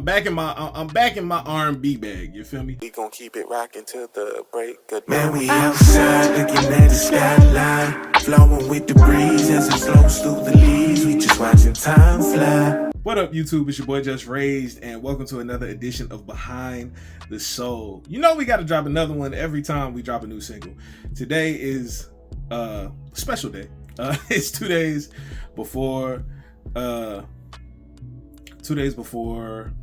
I'm back in my R&B bag. You feel me? We gon' keep it rockin' till the break of day. Man, we outside looking at the skyline, flowing with the breeze as it flows through the leaves. We just watching time fly. What up, YouTube? It's your boy JusRzd, and welcome to another edition of Behind the Soul. You know we got to drop another one every time we drop a new single. Today is a special day. It's 2 days before. 2 days before.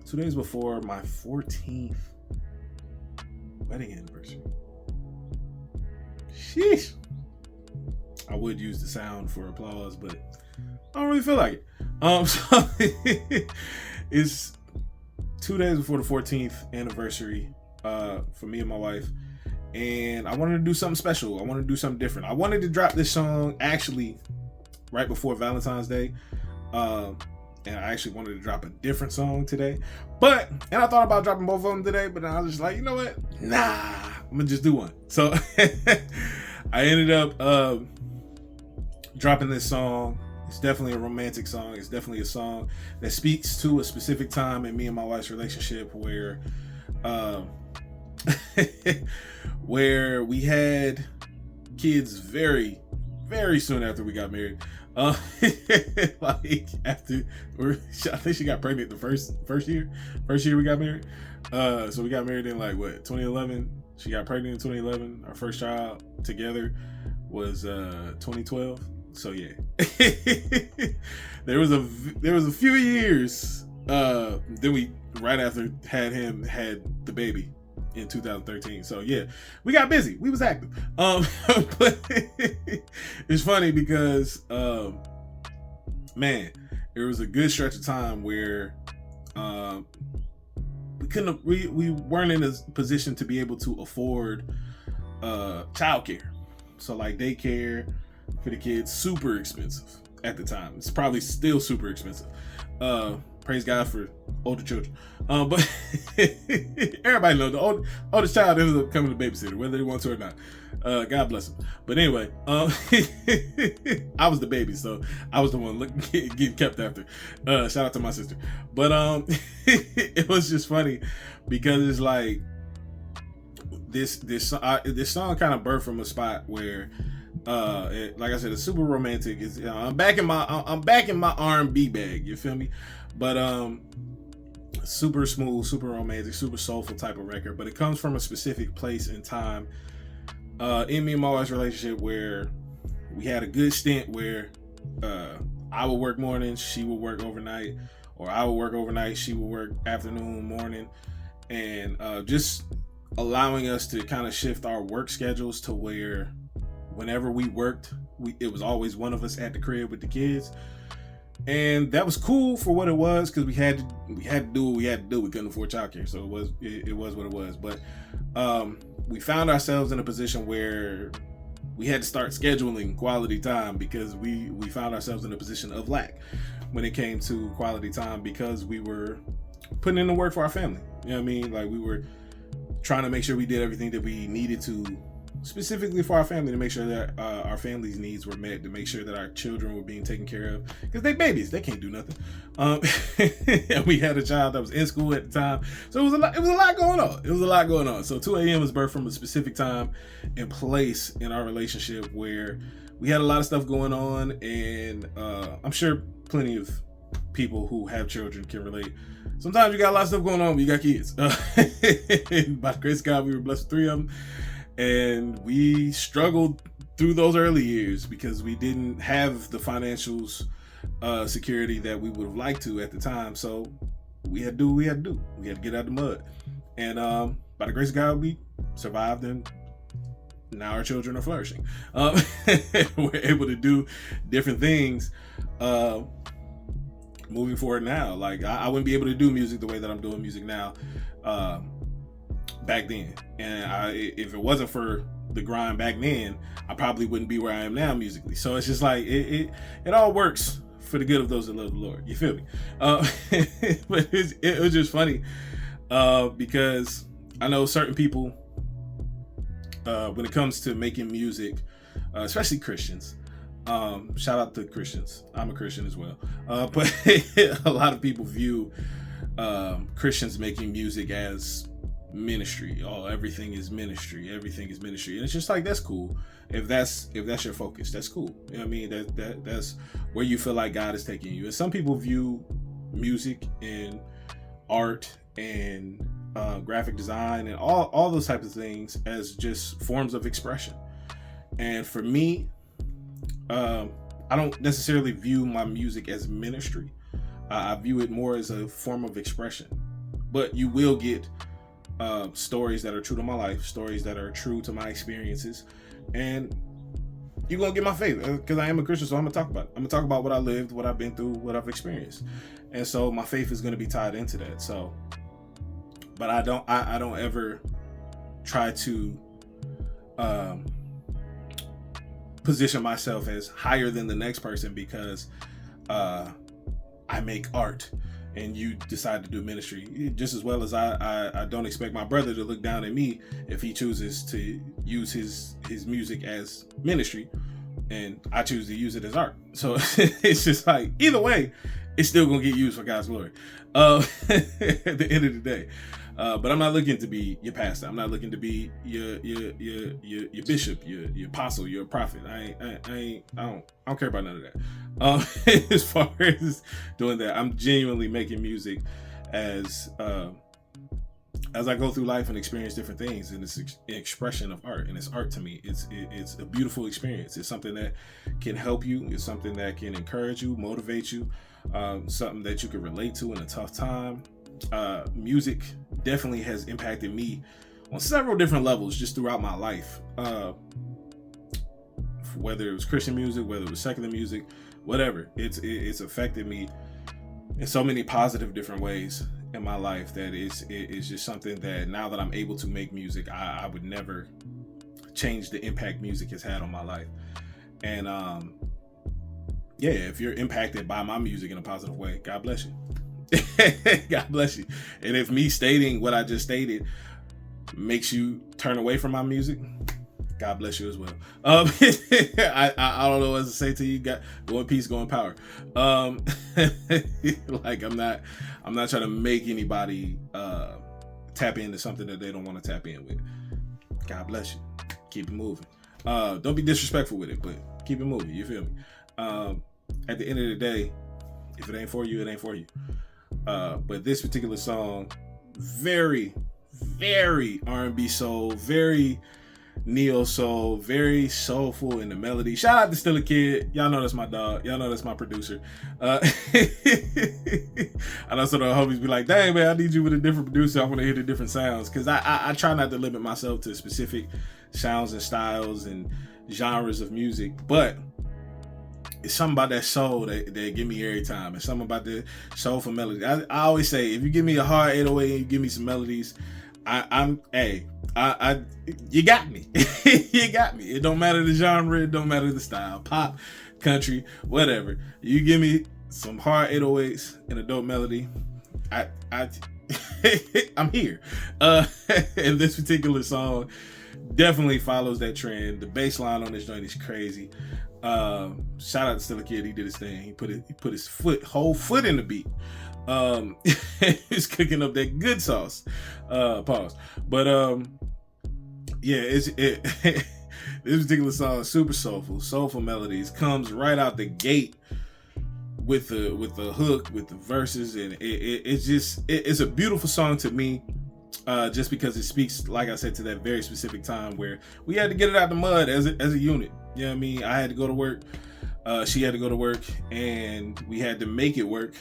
2 days before my 14th wedding anniversary. Sheesh. I would use the sound for applause, but I don't really feel like it. So it's 2 days before the 14th anniversary for me and my wife, and I wanted to do something special. I wanted to do something different. I wanted to drop this song actually right before Valentine's Day. And I actually wanted to drop a different song today, and I thought about dropping both of them today, but I was just like, you know what? Nah, I'm gonna just do one. So I ended up dropping this song. It's definitely a romantic song. It's definitely a song that speaks to a specific time in me and my wife's relationship where where we had kids very, very soon after we got married. Like after, I think she got pregnant the first year we got married. So we got married in like what, 2011. She got pregnant in 2011. Our first child together was 2012. So yeah, there was a few years. Then we right after had the baby in 2013. So yeah, we got busy. We was active. But it's funny because man, there was a good stretch of time where we weren't in a position to be able to afford childcare. So like daycare for the kids, super expensive at the time. It's probably still super expensive. Praise God for older children. But everybody knows the oldest child ends up becoming a babysitter, whether they want to or not. God bless them. But anyway, I was the baby, so I was the one getting kept after. Shout out to my sister. But it was just funny because it's like this song kind of birthed from a spot where, like I said, it's super romantic. It's, I'm back in my R&B bag. You feel me? But super smooth, super romantic, super soulful type of record. But it comes from a specific place and time in me and my wife's relationship where we had a good stint where I would work mornings, she would work overnight, or I would work overnight, she would work afternoon, morning, and just allowing us to kind of shift our work schedules to where whenever we worked, it was always one of us at the crib with the kids. And that was cool for what it was, because we had to do what we had to do. We couldn't afford childcare, so it was what it was. But we found ourselves in a position where we had to start scheduling quality time, because we found ourselves in a position of lack when it came to quality time, because we were putting in the work for our family. You know what I mean? Like, we were trying to make sure we did everything that we needed to, specifically for our family, to make sure that our family's needs were met, to make sure that our children were being taken care of, because they babies, they can't do nothing. And we had a child that was in school at the time, so it was a lot going on. So 2 a.m. was birthed from a specific time and place in our relationship where we had a lot of stuff going on, and I'm sure plenty of people who have children can relate. Sometimes you got a lot of stuff going on when you got kids. By the grace of God, we were blessed with 3 of them. And we struggled through those early years because we didn't have the financials security that we would have liked to at the time. So we had to do what we had to do. We had to get out of the mud. And by the grace of God, we survived, and now our children are flourishing. We're able to do different things moving forward now. Like, I wouldn't be able to do music the way that I'm doing music now back then, and if it wasn't for the grind back then, I probably wouldn't be where I am now musically. So it's just like it all works for the good of those that love the Lord. You feel me? But it was just funny because I know certain people when it comes to making music, especially Christians, Shout out to Christians. I'm a Christian as well. But a lot of people view Christians making music as ministry. Oh, everything is ministry. Everything is ministry. And it's just like, that's cool. If that's your focus, that's cool. You know what I mean? That's where you feel like God is taking you. And some people view music and art and graphic design and all those types of things as just forms of expression. And for me, I don't necessarily view my music as ministry. I view it more as a form of expression. But you will get stories that are true to my life, stories that are true to my experiences, and you're gonna get my faith because I am a Christian. So I'm gonna talk about it. I'm gonna talk about what I lived, what I've been through, what I've experienced, and so my faith is gonna be tied into that. So, but I don't ever try to position myself as higher than the next person because I make art and you decide to do ministry. Just as well as I don't expect my brother to look down at me if he chooses to use his music as ministry and I choose to use it as art. So it's just like, either way, it's still gonna get used for God's glory at the end of the day. But I'm not looking to be your pastor. I'm not looking to be your bishop, your apostle, your prophet. I don't care about none of that. As far as doing that, I'm genuinely making music as I go through life and experience different things, and it's an expression of art, and it's art to me. It's a beautiful experience. It's something that can help you. It's something that can encourage you, motivate you, something that you can relate to in a tough time. Music definitely has impacted me on several different levels just throughout my life. Whether it was Christian music, whether it was secular music, whatever, it's affected me in so many positive different ways in my life that it's just something that now that I'm able to make music, I would never change the impact music has had on my life. And yeah, if you're impacted by my music in a positive way, God bless you. God bless you. And if me stating what I just stated makes you turn away from my music, God bless you as well. I don't know what to say to you. Go in peace, go in power. Like I'm not trying to make anybody tap into something that they don't want to tap in with. God bless you. Keep it moving. Don't be disrespectful with it, but keep it moving. You feel me? At the end of the day, if it ain't for you, it ain't for you. But this particular song, very, very R&B soul, very neo soul, very soulful in the melody. Shout out to Still a Kid. Y'all know that's my dog. Y'all know that's my producer. I know some of the homies be like, dang man, I need you with a different producer. I want to hear the different sounds. Cause I try not to limit myself to specific sounds and styles and genres of music, but it's something about that soul that give me every time. It's something about the soulful melody. I always say, if you give me a hard 808 and you give me some melodies, you got me. You got me. It don't matter the genre, it don't matter the style, pop, country, whatever. You give me some hard 808s and a dope melody, I'm here. And this particular song definitely follows that trend. The bass line on this joint is crazy. Shout out to Still a Kid. He did his thing. He put his whole foot in the beat. He's cooking up that good sauce. Pause. But yeah, this particular song is super soulful melodies, comes right out the gate with the hook, with the verses, and it's a beautiful song to me. Just because it speaks, like I said, to that very specific time where we had to get it out the mud as a unit. You know what I mean? I had to go to work. She had to go to work, and we had to make it work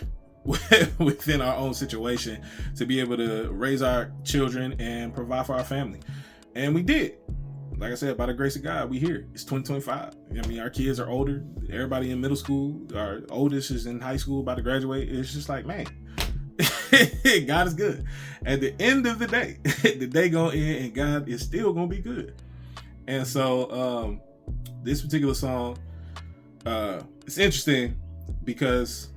within our own situation to be able to raise our children and provide for our family. And we did. Like I said, by the grace of God, we here. It's 2025. You know what I mean? Our kids are older. Everybody in middle school. Our oldest is in high school, about to graduate. It's just like, man, God is good. At the end of the day, the day gonna end and God is still gonna be good. And so this particular song, it's interesting because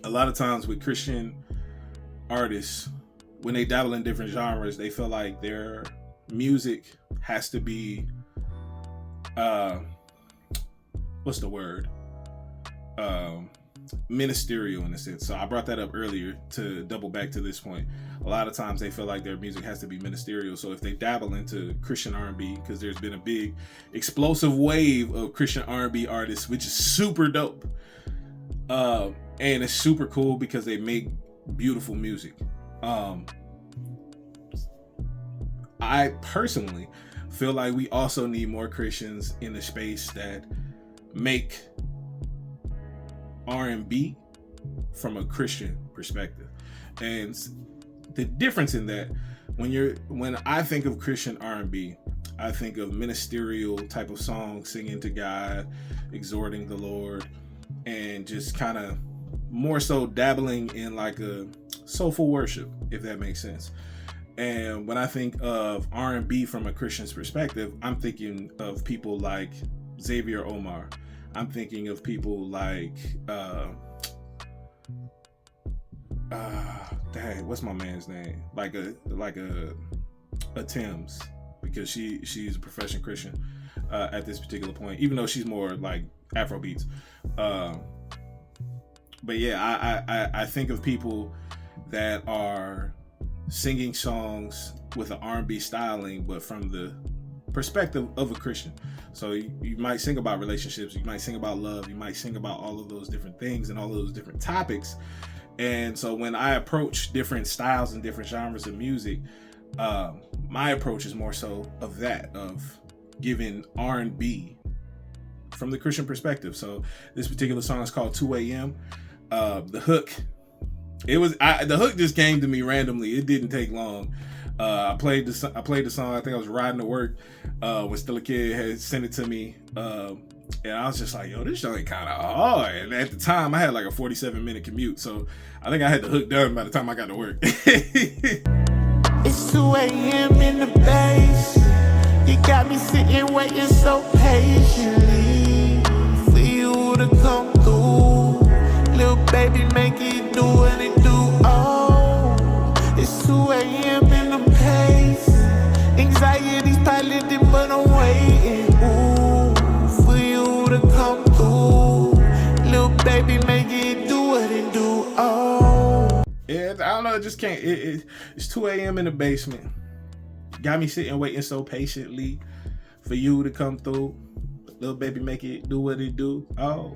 a lot of times with Christian artists, when they dabble in different genres, they feel like their music has to be what's the word? Ministerial in a sense. So I brought that up earlier to double back to this point. A lot of times they feel like their music has to be ministerial. So if they dabble into Christian R&B, because there's been a big explosive wave of Christian R&B artists, which is super dope. And it's super cool because they make beautiful music. I personally feel like we also need more Christians in the space that make R&B from a Christian perspective. And the difference in that, when I think of Christian R&B, I think of ministerial type of songs, singing to God, exhorting the Lord, and just kind of more so dabbling in like a soulful worship, if that makes sense. And when I think of R&B from a Christian's perspective, I'm thinking of people like Xavier Omar. I'm thinking of people like dang, what's my man's name? Like a Thames, because she's a professional Christian at this particular point, even though she's more like Afro beats. But yeah, I think of people that are singing songs with an R&B styling, but from the perspective of a Christian. So you might sing about relationships, you might sing about love, you might sing about all of those different things and all of those different topics. And so when I approach different styles and different genres of music, my approach is more so of that, of giving R&B from the Christian perspective. So this particular song is called 2 a.m. The hook, the hook just came to me randomly. It didn't take long. I played the song. I think I was riding to work when still a kid had sent it to me, and I was just like, "Yo, this joint kind of hard." And at the time, I had like a 47-minute commute, so I think I had the hook done by the time I got to work. It's 2 a.m. in the base. You got me sitting waiting so patiently for you to come through. Little baby, make it do what it do. Oh, it's 2 a.m. in the pace. Anxiety's piloting, but I'm waiting. Ooh, for you to come through. Little baby, make it do what it do. Oh. Yeah, I don't know. It just can't. It's 2 a.m. in the basement. Got me sitting waiting so patiently for you to come through. Little baby, make it do what it do. Oh,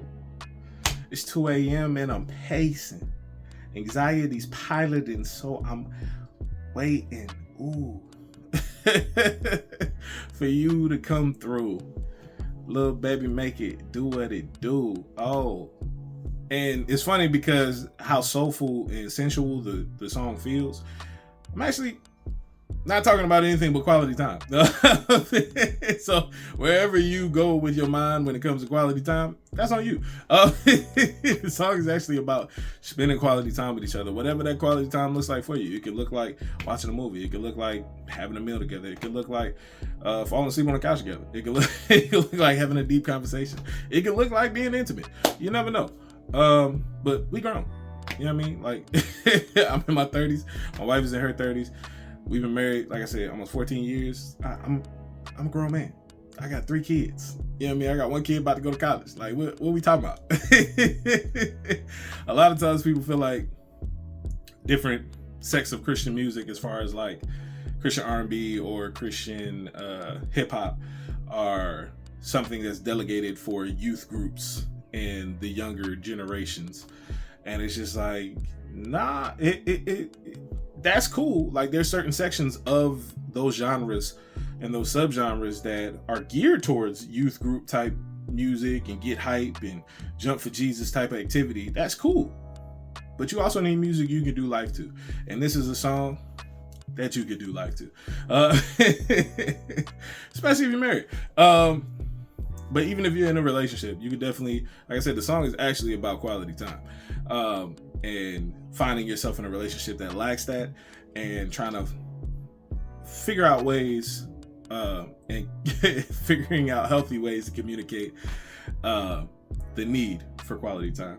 it's 2 a.m. and I'm pacing. Anxiety's piloting, so I'm waiting. Ooh, for you to come through. Little baby, make it do what it do. Oh. And it's funny because how soulful and sensual the song feels. I'm actually not talking about anything but quality time. So wherever you go with your mind when it comes to quality time, that's on you. The song is actually about spending quality time with each other. Whatever that quality time looks like for you. It could look like watching a movie. It could look like having a meal together. It could look like falling asleep on the couch together. It could look like having a deep conversation. It could look like being intimate. You never know. But we grown. You know what I mean? Like, I'm in my 30s. My wife is in her 30s. We've been married, like I said, almost 14 years. I'm a grown man. I got 3 kids. You know what I mean? I got 1 kid about to go to college. Like, what are we talking about? A lot of times people feel like different sects of Christian music, as far as like Christian R&B or Christian hip hop, are something that's delegated for youth groups and the younger generations. And it's just like, nah, that's cool. Like, there's certain sections of those genres and those subgenres that are geared towards youth group type music and get hype and jump for Jesus type of activity. That's cool. But you also need music you can do life to. And this is a song that you could do life to. Especially if you're married. But even if you're in a relationship, you could definitely, like I said, the song is actually about quality time. And finding yourself in a relationship that lacks that, and trying to figure out ways and figuring out healthy ways to communicate the need for quality time.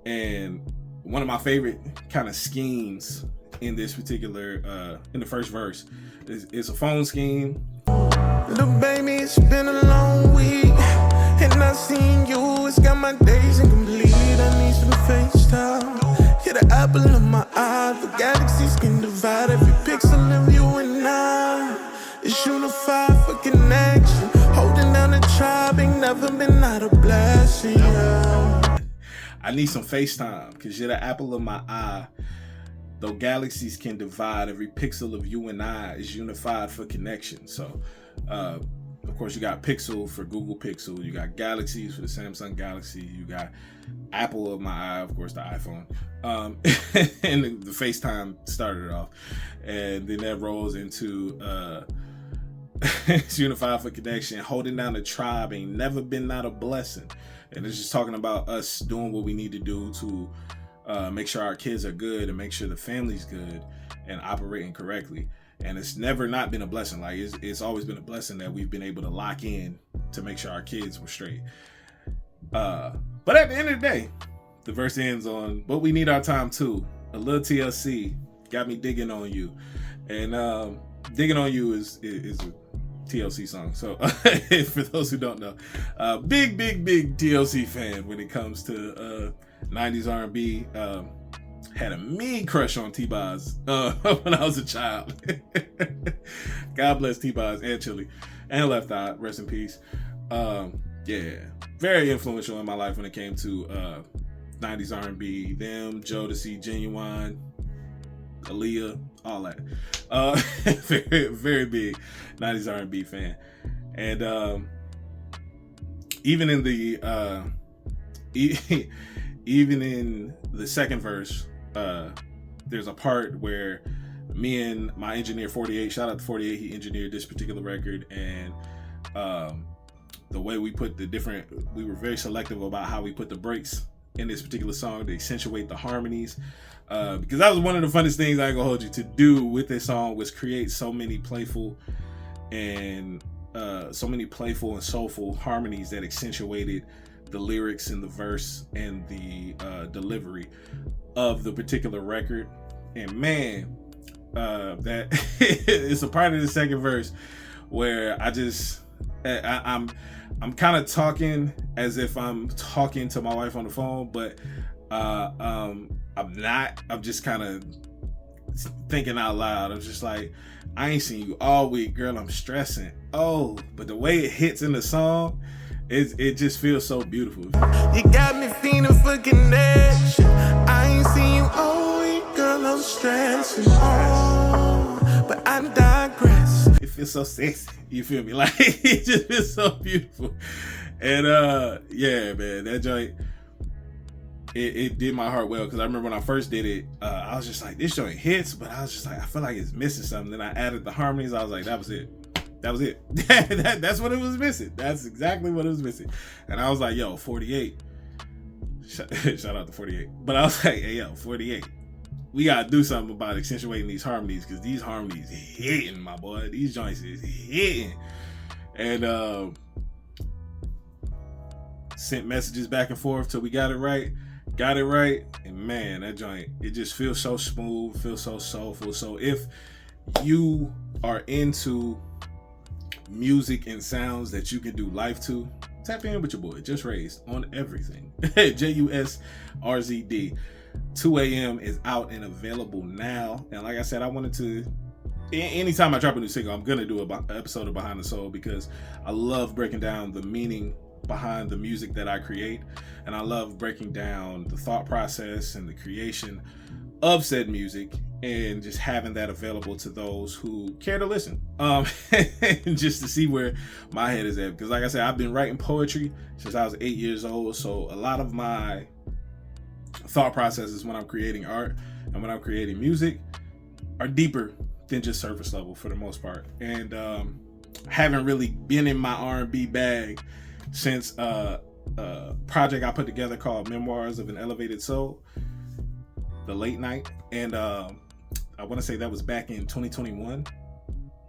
And one of my favorite kind of schemes in this particular, in the first verse, is a phone scheme. Little baby, it's been a long week. And I seen you, it's got my days incomplete. I need some FaceTime. You're the apple of my eye. The galaxies can divide every pixel of you and I. It's unified for connection. Holding down the tribe, ain't never been out of blessing. Yeah. I need some FaceTime, because you're the apple of my eye. Though galaxies can divide, every pixel of you and I is unified for connection. So, of course, you got Pixel for Google Pixel. You got Galaxies for the Samsung Galaxy. You got Apple of my eye, of course, the iPhone. And the FaceTime started it off. And then that rolls into it's unified for connection. Holding down the tribe ain't never been out a blessing. And it's just talking about us doing what we need to do to make sure our kids are good and make sure the family's good and operating correctly. And it's never not been a blessing. Like it's always been a blessing that we've been able to lock in to make sure our kids were straight. But at the end of the day, the verse ends on, but we need our time too. A little TLC got me digging on you. And digging on you is a TLC song. So for those who don't know, big TLC fan when it comes to 90s R&B. Had a mean crush on T-Boz when I was a child. God bless T-Boz and Chili and Left Eye, rest in peace. Yeah, very influential in my life when it came to 90s R&B. Them, Jodeci, Genuine, Aaliyah, all that. Very big 90s R&B fan. And even in the even in the second verse, there's a part where me and my engineer 48, shout out to 48, he engineered this particular record, and the way we put we were very selective about how we put the breaks in this particular song to accentuate the harmonies, because that was one of the funnest things, I ain't gonna hold you, to do with this song, was create so many playful and soulful harmonies that accentuated the lyrics and the verse and the delivery of the particular record. And man, that it's a part of the second verse where I'm kind of talking as if I'm talking to my wife on the phone, but I'm not. I'm just kind of thinking out loud. I'm just like, I ain't seen you all week, girl. I'm stressing. Oh, but the way it hits in the song, it just feels so beautiful. You got me feeling for connection. I ain't seen you all week, girl. I'm stressing. Oh, but I digress. It feels so sexy. You feel me? Like, it just feels so beautiful. And yeah, man, that joint, it did my heart well, because I remember when I first did it, I was just like, this joint hits, but I was just like, I feel like it's missing something. Then I added the harmonies. I was like, that was it. That was it. That's what it was missing. That's exactly what it was missing. And I was like, yo, 48. Shout out to 48. But I was like, hey, yo, 48. We got to do something about accentuating these harmonies, because these harmonies hitting, my boy. These joints is hitting. And sent messages back and forth till we got it right. And man, that joint, it just feels so smooth, feels so soulful. So if you are into music and sounds that you can do life to, tap in with your boy JusRzd on everything. JusRzd. 2 a.m. is out and available now. And like I said, I wanted to, anytime I drop a new single, I'm gonna do an episode of Behind the Soul, because I love breaking down the meaning behind the music that I create, and I love breaking down the thought process and the creation of said music, and just having that available to those who care to listen, just to see where my head is at. Because like I said, I've been writing poetry since I was 8 years old, so a lot of my thought processes when I'm creating art and when I'm creating music are deeper than just surface level for the most part. And haven't really been in my R&B bag since a project I put together called Memoirs of an Elevated Soul, the late night. And I want to say that was back in 2021.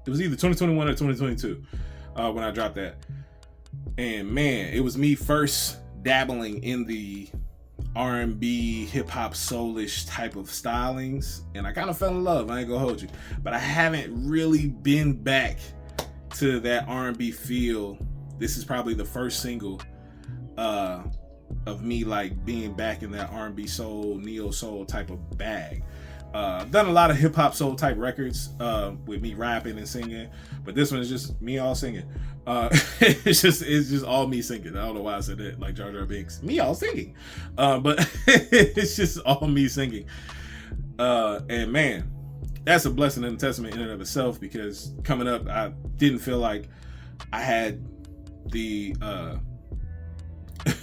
It was either 2021 or 2022 when I dropped that. And man, it was me first dabbling in the R&B, hip-hop, soulish type of stylings, and I kind of fell in love. I ain't gonna hold you, but I haven't really been back to that R&B feel. This is probably the first single of me like being back in that R&B soul, neo soul type of bag. I've done a lot of hip hop soul type records with me rapping and singing, but this one is just me all singing. It's just all me singing. I don't know why I said that like Jar Jar Binks. Me all singing, but it's just all me singing. And man, that's a blessing and a testament in and of itself, because coming up, I didn't feel like I had the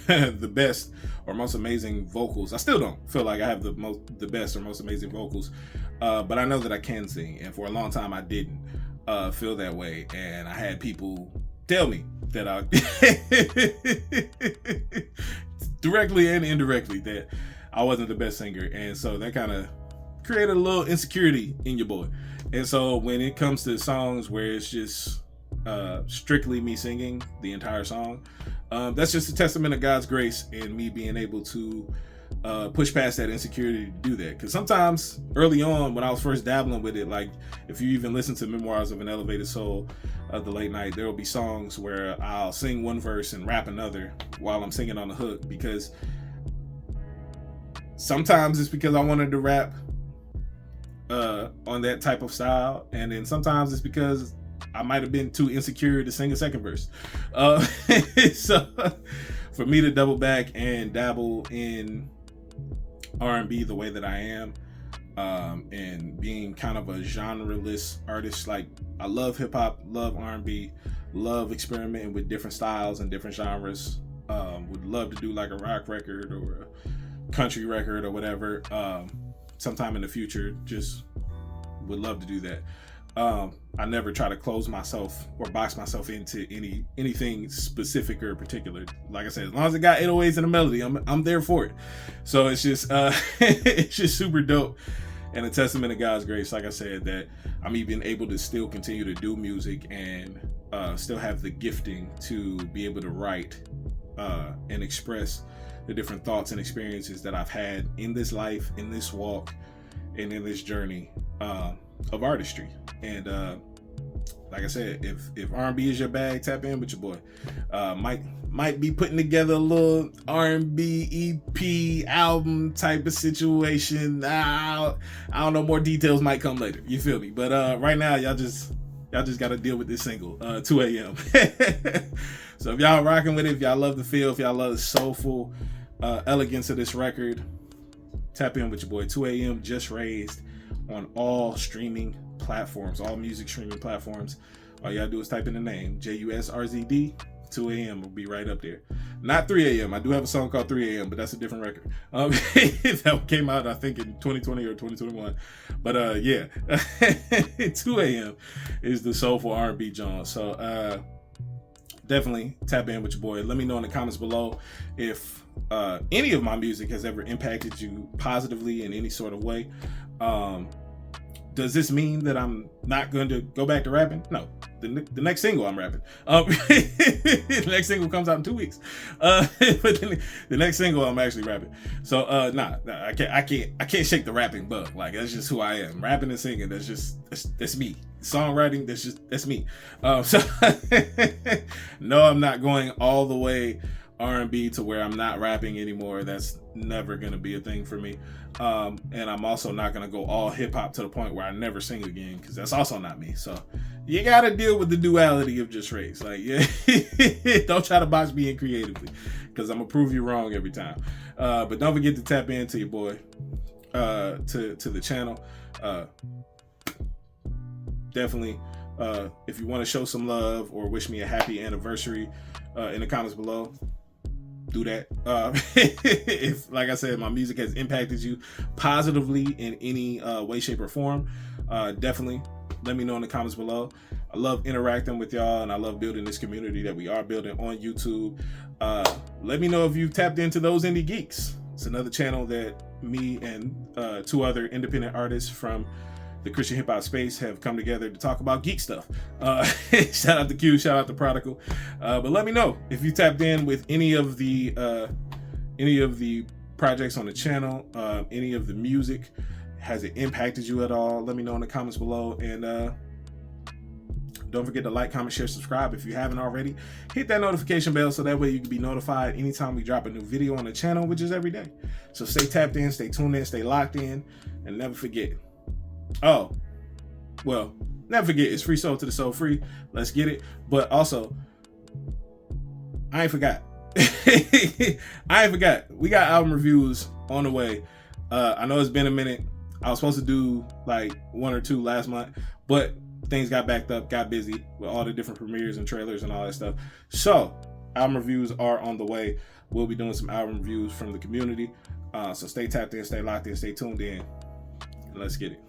the best or most amazing vocals. I still don't feel like I have the best or most amazing vocals, but I know that I can sing, and for a long time I didn't feel that way, and I had people tell me that I directly and indirectly that I wasn't the best singer, and so that kind of created a little insecurity in your boy. And so when it comes to songs where it's just strictly me singing the entire song, that's just a testament of God's grace and me being able to push past that insecurity to do that. Because sometimes early on when I was first dabbling with it, like if you even listen to Memoirs of an Elevated Soul of the Late Night, there will be songs where I'll sing one verse and rap another while I'm singing on the hook, because sometimes it's because I wanted to rap on that type of style, and then sometimes it's because I might have been too insecure to sing a second verse. So for me to double back and dabble in R&B the way that I am, and being kind of a genre-less artist, like I love hip hop, love R&B, love experimenting with different styles and different genres. Would love to do like a rock record or a country record or whatever. Sometime in the future, just would love to do that. I never try to close myself or box myself into anything specific or particular. Like I said, as long as it got 808s and a melody, I'm there for it. So it's just it's just super dope, and a testament of God's grace, like I said, that I'm even able to still continue to do music and still have the gifting to be able to write and express the different thoughts and experiences that I've had in this life, in this walk, and in this journey of artistry. And like I said, if R&B is your bag, tap in with your boy. Might be putting together a little R&B EP album type of situation. I don't know, more details might come later, you feel me? But right now y'all just gotta deal with this single, 2 a.m. So if y'all rocking with it, if y'all love the feel, if y'all love the soulful elegance of this record, tap in with your boy. 2 a.m. JusRzd on all streaming platforms, all music streaming platforms. All you gotta do is type in the name JusRzd. 2 a.m. will be right up there. Not 3 a.m. I do have a song called 3 a.m., but that's a different record. That came out, I think, in 2020 or 2021. But yeah, 2 a.m. is the soulful R&B genre. So definitely tap in with your boy. Let me know in the comments below if any of my music has ever impacted you positively in any sort of way. Does this mean that I'm not going to go back to rapping? No. The next single I'm rapping. The next single comes out in 2 weeks. But then the next single I'm actually rapping. So I can't shake the rapping bug. Like, that's just who I am. Rapping and singing, that's me. Songwriting, that's me. So no, I'm not going all the way R&B to where I'm not rapping anymore. That's never gonna be a thing for me. And I'm also not gonna go all hip hop to the point where I never sing again, because that's also not me. So you gotta deal with the duality of JusRzd. Like, yeah, don't try to box me in creatively, because I'm gonna prove you wrong every time. But don't forget to tap into your boy, to the channel. Definitely, if you want to show some love or wish me a happy anniversary in the comments below, do that. If, like I said, my music has impacted you positively in any way, shape, or form, definitely let me know in the comments below. I love interacting with y'all, and I love building this community that we are building on YouTube. Let me know if you've tapped into Those Indie Geeks. It's another channel that me and 2 other independent artists from the Christian hip hop space have come together to talk about geek stuff. Shout out to Q, shout out to Prodigal. But let me know if you tapped in with any of the projects on the channel, any of the music. Has it impacted you at all? Let me know in the comments below. And Don't forget to like, comment, share, subscribe if you haven't already. Hit that notification bell so that way you can be notified anytime we drop a new video on the channel, which is every day. So stay tapped in, stay tuned in, stay locked in, and never forget. Oh, well, never forget, it's free soul to the soul free. Let's get it. But also, I ain't forgot. I ain't forgot. We got album reviews on the way. I know it's been a minute. I was supposed to do like 1 or 2 last month, but things got backed up, got busy with all the different premieres and trailers and all that stuff. So album reviews are on the way. We'll be doing some album reviews from the community. So stay tapped in, stay locked in, stay tuned in. Let's get it.